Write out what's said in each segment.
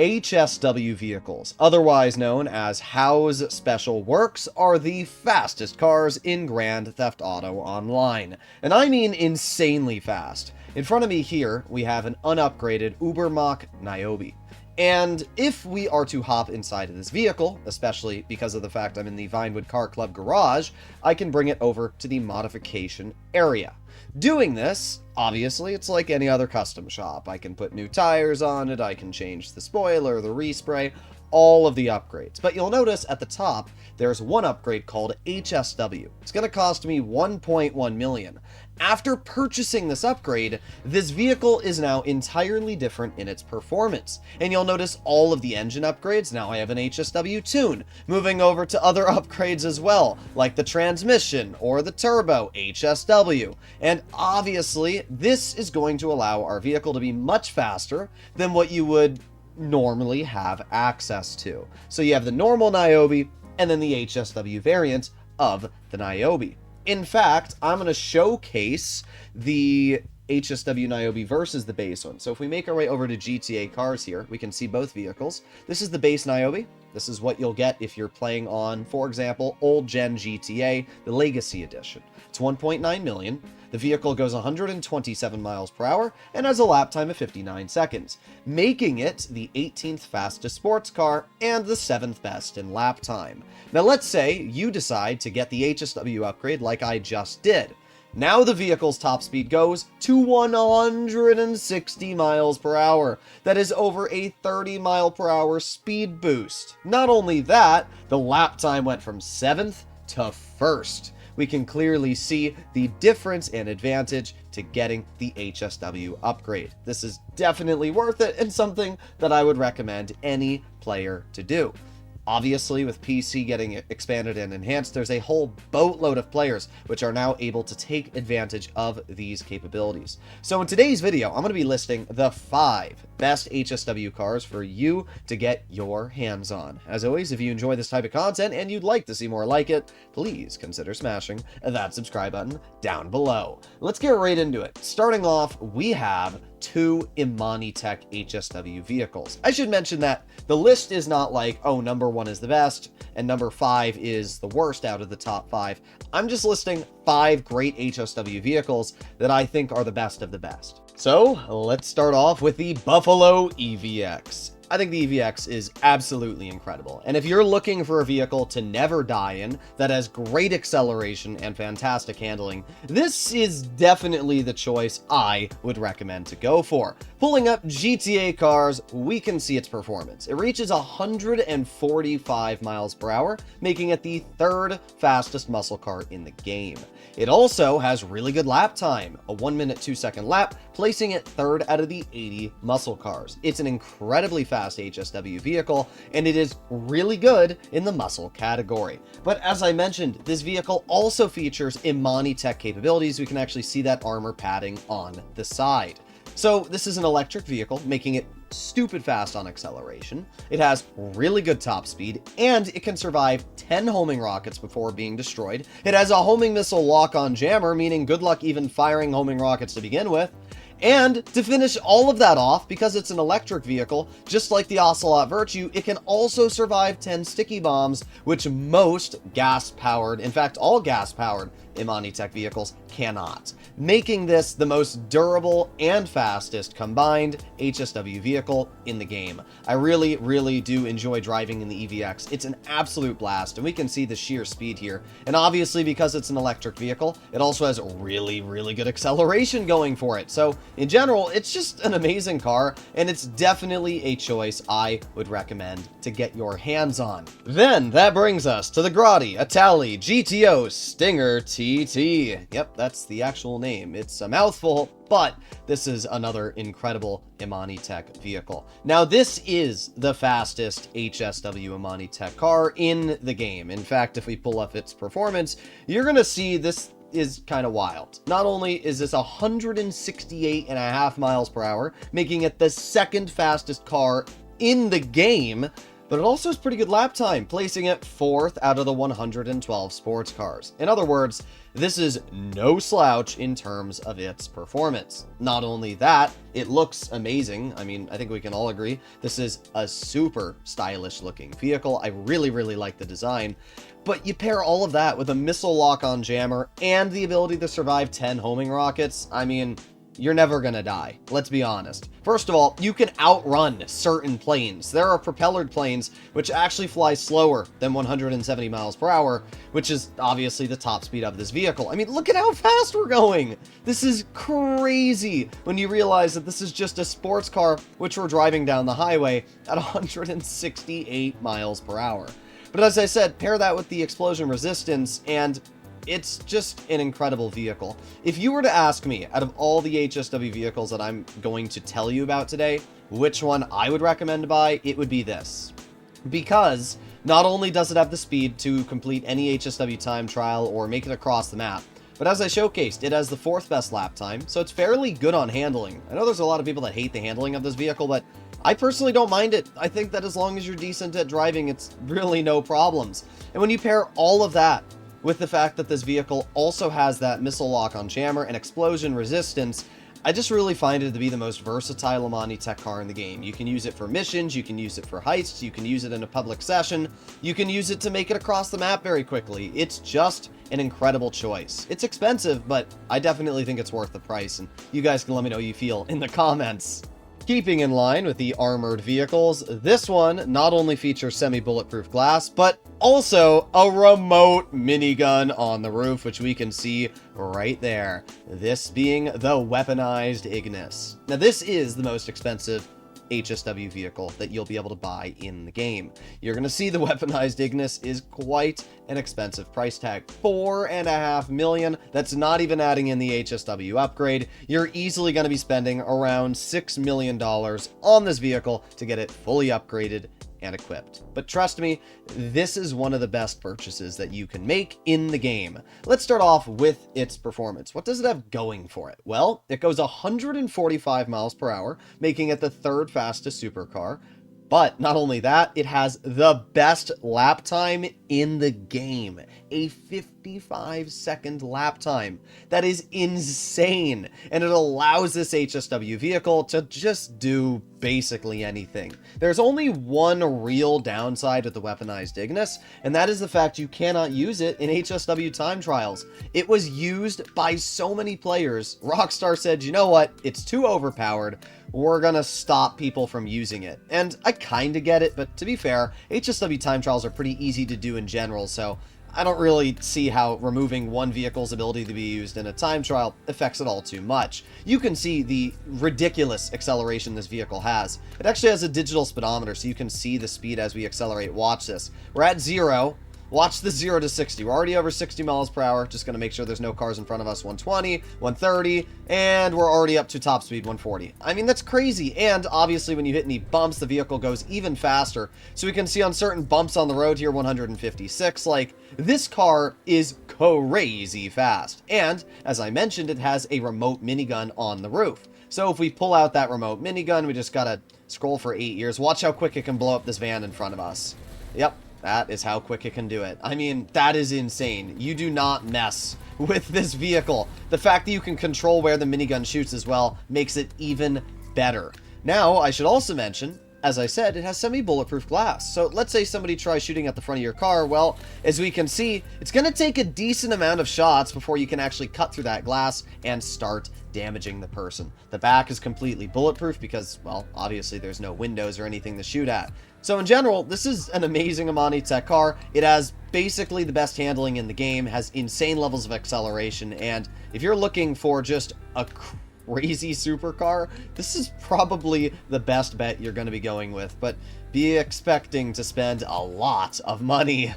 HSW vehicles, otherwise known as How's Special Works, are the fastest cars in Grand Theft Auto Online. And I mean insanely fast. In front of me here, we have an unupgraded Ubermacht Niobe. And if we are to hop inside of this vehicle, especially because of the fact I'm in the Vinewood Car Club garage, I can bring it over to the modification area. Doing this, obviously, it's like any other custom shop. I can put new tires on it, I can change the spoiler, the respray, all of the upgrades. But you'll notice at the top, there's one upgrade called HSW. It's going to cost me 1.1 million. After purchasing this upgrade, this vehicle is now entirely different in its performance. And you'll notice all of the engine upgrades. Now I have an HSW tune. Moving over to other upgrades as well, like the transmission or the turbo, HSW. And obviously, this is going to allow our vehicle to be much faster than what you would normally have access to. So you have the normal Niobe and then the HSW variant of the Niobe. In fact, I'm going to showcase the HSW Niobe versus the base one. So if we make our way over to GTA Cars here, we can see both vehicles. This is the base Niobe. This is what you'll get if you're playing on, for example, old gen GTA, the Legacy Edition. It's 1.9 million. The vehicle goes 127 miles per hour and has a lap time of 59 seconds, making it the 18th fastest sports car and the 7th best in lap time. Now let's say you decide to get the HSW upgrade like I just did. Now the vehicle's top speed goes to 160 miles per hour. That is over a 30 mile per hour speed boost. Not only that, the lap time went from 7th to 1st. We can clearly see the difference and advantage to getting the HSW upgrade. This is definitely worth it and something that I would recommend any player to do. Obviously, with PC getting expanded and enhanced, there's a whole boatload of players which are now able to take advantage of these capabilities. So in today's video, I'm going to be listing the 5 best HSW cars for you to get your hands on. As always, if you enjoy this type of content and you'd like to see more like it, please consider smashing that subscribe button down below. Let's get right into it. Starting off, we have 2 Imani-Tech HSW vehicles. I should mention that the list is not like, oh, number 1 is the best and number 5 is the worst out of the top 5. I'm just listing 5 great HSW vehicles that I think are the best of the best. So let's start off with the Buffalo EVX. I think the EVX is absolutely incredible. And if you're looking for a vehicle to never die in, that has great acceleration and fantastic handling, this is definitely the choice I would recommend to go for. Pulling up GTA Cars, we can see its performance. It reaches 145 miles per hour, making it the 3rd fastest muscle car in the game. It also has really good lap time, a 1 minute 2 second lap, placing it 3rd out of the 80 muscle cars. It's an incredibly fast HSW vehicle, and it is really good in the muscle category. But as I mentioned, this vehicle also features Imani-Tech capabilities. We can actually see that armor padding on the side. So this is an electric vehicle, making it stupid fast on acceleration. It has really good top speed, and it can survive 10 homing rockets before being destroyed. It has a homing missile lock-on jammer, meaning good luck even firing homing rockets to begin with. And to finish all of that off, because it's an electric vehicle, just like the Ocelot Virtue, it can also survive 10 sticky bombs, which most gas-powered, in fact all gas-powered Imani-Tech vehicles cannot, making this the most durable and fastest combined HSW vehicle in the game. I really do enjoy driving in the EVX. It's an absolute blast, and we can see the sheer speed here. And obviously, because it's an electric vehicle, it also has really good acceleration going for it. So in general, it's just an amazing car, and it's definitely a choice I would recommend to get your hands on. Then that brings us to the Grotti Itali GTO Stinger TT. Yep, that's the actual name. It's a mouthful, but this is another incredible Imani-Tech vehicle. Now, this is the fastest HSW Imani-Tech car in the game. In fact, if we pull up its performance, you're going to see this is kind of wild. Not only is this 168.5 miles per hour, making it the 2nd fastest car in the game, but it also has pretty good lap time, placing it 4th out of the 112 sports cars. In other words, this is no slouch in terms of its performance. Not only that, it looks amazing. I mean, I think we can all agree this is a super stylish looking vehicle. I really, really like the design. But you pair all of that with a missile lock-on jammer and the ability to survive 10 homing rockets, I mean, you're never gonna die. Let's be honest. First of all, you can outrun certain planes. There are propellered planes which actually fly slower than 170 miles per hour, which is obviously the top speed of this vehicle. I mean, look at how fast we're going. This is crazy when you realize that this is just a sports car which we're driving down the highway at 168 miles per hour. But as I said, pair that with the explosion resistance and it's just an incredible vehicle. If you were to ask me, out of all the HSW vehicles that I'm going to tell you about today, which one I would recommend to buy, it would be this. Because not only does it have the speed to complete any HSW time trial or make it across the map, but as I showcased, it has the 4th best lap time, so it's fairly good on handling. I know there's a lot of people that hate the handling of this vehicle, but I personally don't mind it. I think that as long as you're decent at driving, it's really no problems. And when you pair all of that with the fact that this vehicle also has that missile lock-on jammer and explosion resistance, I just really find it to be the most versatile Amani tech car in the game. You can use it for missions, you can use it for heists, you can use it in a public session, you can use it to make it across the map very quickly. It's just an incredible choice. It's expensive, but I definitely think it's worth the price, and you guys can let me know how you feel in the comments. Keeping in line with the armored vehicles, this one not only features semi-bulletproof glass, but also a remote minigun on the roof, which we can see right there. This being the weaponized Ignis. Now, this is the most expensive HSW vehicle that you'll be able to buy in the game. You're going to see the weaponized Ignis is quite an expensive price tag. $4.5 million. That's not even adding in the HSW upgrade. You're easily going to be spending around $6 million on this vehicle to get it fully upgraded and equipped. But trust me, this is one of the best purchases that you can make in the game. Let's start off with its performance. What does it have going for it? Well, it goes 145 miles per hour, making it the 3rd fastest supercar. But not only that, it has the best lap time in the game. A 55-second lap time. That is insane. And it allows this HSW vehicle to just do basically anything. There's only one real downside with the weaponized Ignis, and that is the fact you cannot use it in HSW time trials. It was used by so many players. Rockstar said, you know what, it's too overpowered. We're gonna stop people from using it. And I kinda get it, but to be fair, HSW time trials are pretty easy to do in general, so I don't really see how removing one vehicle's ability to be used in a time trial affects it all too much. You can see the ridiculous acceleration this vehicle has. It actually has a digital speedometer, so you can see the speed as we accelerate. Watch this. We're at 0. Watch the 0 to 60. We're already over 60 miles per hour. Just going to make sure there's no cars in front of us. 120, 130, and we're already up to top speed 140. I mean, that's crazy. And obviously, when you hit any bumps, the vehicle goes even faster. So we can see on certain bumps on the road here, 156. Like, this car is crazy fast. And as I mentioned, it has a remote minigun on the roof. So if we pull out that remote minigun, we just got to scroll for 8 years. Watch how quick it can blow up this van in front of us. Yep. That is how quick it can do it. I mean, that is insane. You do not mess with this vehicle. The fact that you can control where the minigun shoots as well makes it even better. Now, I should also mention, as I said, it has semi-bulletproof glass. So let's say somebody tries shooting at the front of your car. Well, as we can see, it's going to take a decent amount of shots before you can actually cut through that glass and start damaging the person. The back is completely bulletproof because, well, obviously there's no windows or anything to shoot at. So in general, this is an amazing Amani tech car. It has basically the best handling in the game, has insane levels of acceleration, and if you're looking for just a crazy supercar, this is probably the best bet you're going to be going with, but be expecting to spend a lot of money.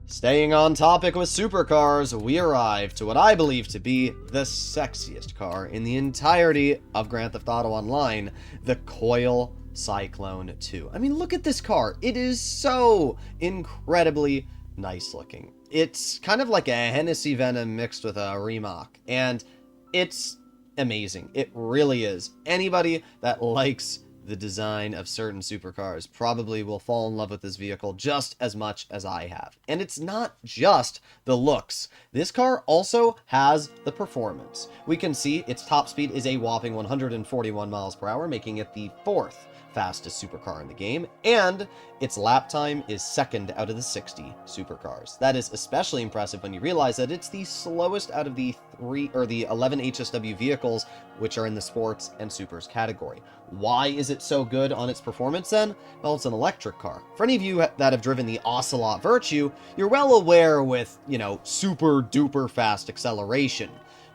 Staying on topic with supercars, we arrive to what I believe to be the sexiest car in the entirety of Grand Theft Auto Online, the Coil Cyclone 2. I mean, look at this car. It is so incredibly nice looking. It's kind of like a Hennessy Venom mixed with a Rimac, and it's amazing. It really is. Anybody that likes the design of certain supercars probably will fall in love with this vehicle just as much as I have. And it's not just the looks. This car also has the performance. We can see its top speed is a whopping 141 miles per hour, making it the 4th fastest supercar in the game, and its lap time is 2nd out of the 60 supercars. That is especially impressive when you realize that it's the slowest out of the 11 HSW vehicles which are in the sports and supers category. Why is it so good on its performance then? Well, it's an electric car. For any of you that have driven the Ocelot Virtue, you're well aware with, super duper fast acceleration.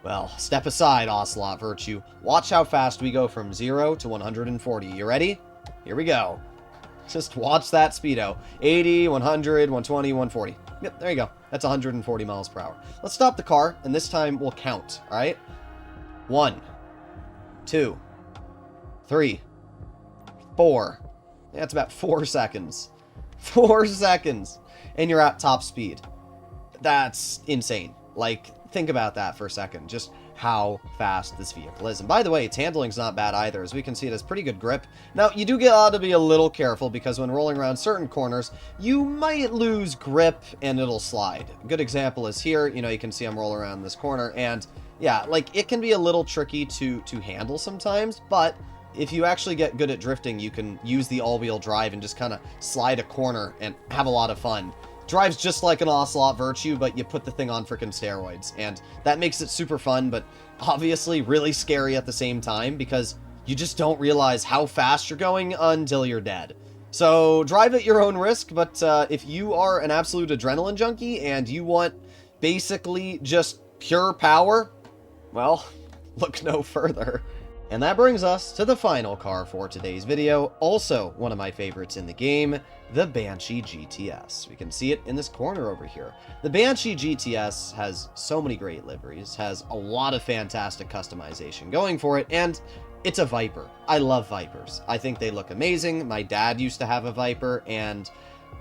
Well, step aside, Ocelot Virtue. Watch how fast we go from 0 to 140. You ready? Here we go. Just watch that speedo. 80, 100, 120, 140. Yep, there you go. That's 140 miles per hour. Let's stop the car, and this time we'll count, all right? 1, 2, 3, 4. That's about 4 seconds. 4 seconds. And you're at top speed. That's insane. Like, think about that for a second. Just how fast this vehicle is. And by the way, its handling's not bad either. As we can see, it has pretty good grip. Now, you do ought to be a little careful because when rolling around certain corners, you might lose grip and it'll slide. A good example is here. You can see I'm rolling around this corner, and yeah, like, it can be a little tricky to handle sometimes, but if you actually get good at drifting, you can use the all-wheel drive and just kind of slide a corner and have a lot of fun. Drives just like an Ocelot Virtue, but you put the thing on freaking steroids, and that makes it super fun, but obviously really scary at the same time because you just don't realize how fast you're going until you're dead. So drive at your own risk, but if you are an absolute adrenaline junkie and you want basically just pure power, well, look no further. And that brings us to the final car for today's video, also one of my favorites in the game, the Banshee GTS. We can see it in this corner over here. The Banshee GTS has so many great liveries, has a lot of fantastic customization going for it, and it's a Viper. I love Vipers. I think they look amazing. My dad used to have a Viper, and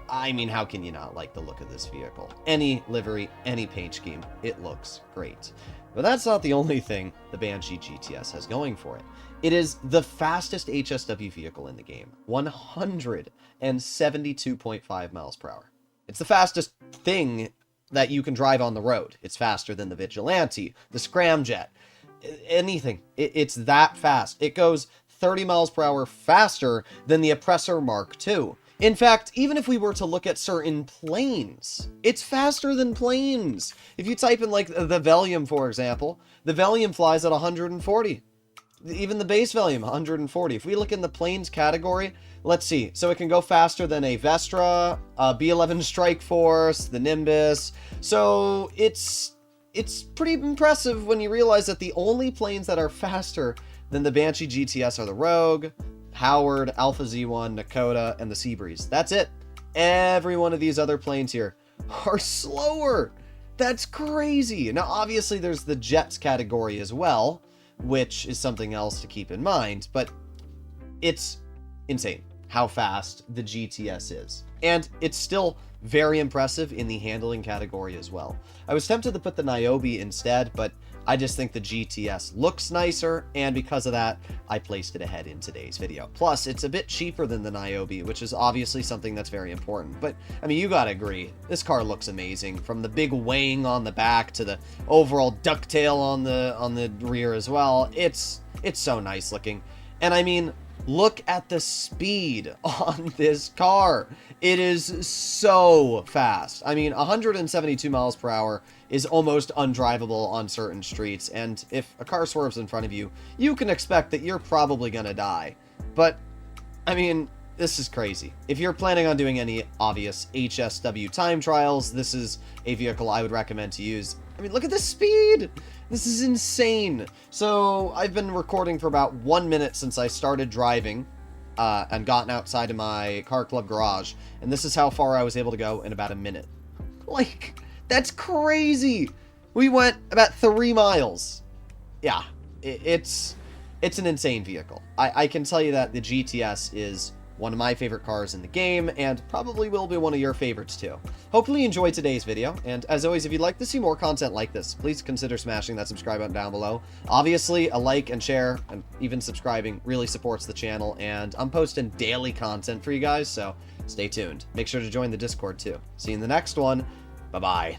I mean, how can you not like the look of this vehicle? Any livery, any paint scheme, it looks great. But that's not the only thing the Banshee GTS has going for it. It is the fastest HSW vehicle in the game, 172.5 miles per hour. It's the fastest thing that you can drive on the road. It's faster than the Vigilante, the Scramjet, anything. It's that fast. It goes 30 miles per hour faster than the Oppressor Mark II. In fact, even if we were to look at certain planes, it's faster than planes. If you type in, like, the Valium, for example, the Valium flies at 140. Even the base Valium, 140. If we look in the planes category, let's see. So it can go faster than a Vestra, a B-11 Strike Force, the Nimbus. So it's pretty impressive when you realize that the only planes that are faster than the Banshee GTS are the Rogue, Howard, Alpha Z1, Nakota, and the Seabreeze. That's it. Every one of these other planes here are slower. That's crazy. Now, obviously, there's the Jets category as well, which is something else to keep in mind, but it's insane how fast the GTS is. And it's still very impressive in the handling category as well. I was tempted to put the Niobe instead, but I just think the GTS looks nicer, and because of that, I placed it ahead in today's video. Plus, it's a bit cheaper than the Niobe, which is obviously something that's very important. But, I mean, you gotta agree, this car looks amazing. From the big wing on the back to the overall ducktail on the rear as well. It's so nice looking. And I mean, look at the speed on this car. It is so fast. I mean, 172 miles per hour is almost undrivable on certain streets, and if a car swerves in front of you, you can expect that you're probably gonna die. But, I mean, this is crazy. If you're planning on doing any obvious HSW time trials, this is a vehicle I would recommend to use. I mean, look at the speed! This is insane. So, I've been recording for about 1 minute since I started driving and gotten outside of my car club garage, and this is how far I was able to go in about a minute. Like, that's crazy! We went about 3 miles. Yeah, it's an insane vehicle. I can tell you that the GTS is one of my favorite cars in the game, and probably will be one of your favorites too. Hopefully you enjoyed today's video, and as always, if you'd like to see more content like this, please consider smashing that subscribe button down below. Obviously, a like and share, and even subscribing really supports the channel, and I'm posting daily content for you guys, so stay tuned. Make sure to join the Discord too. See you in the next one. Bye-bye.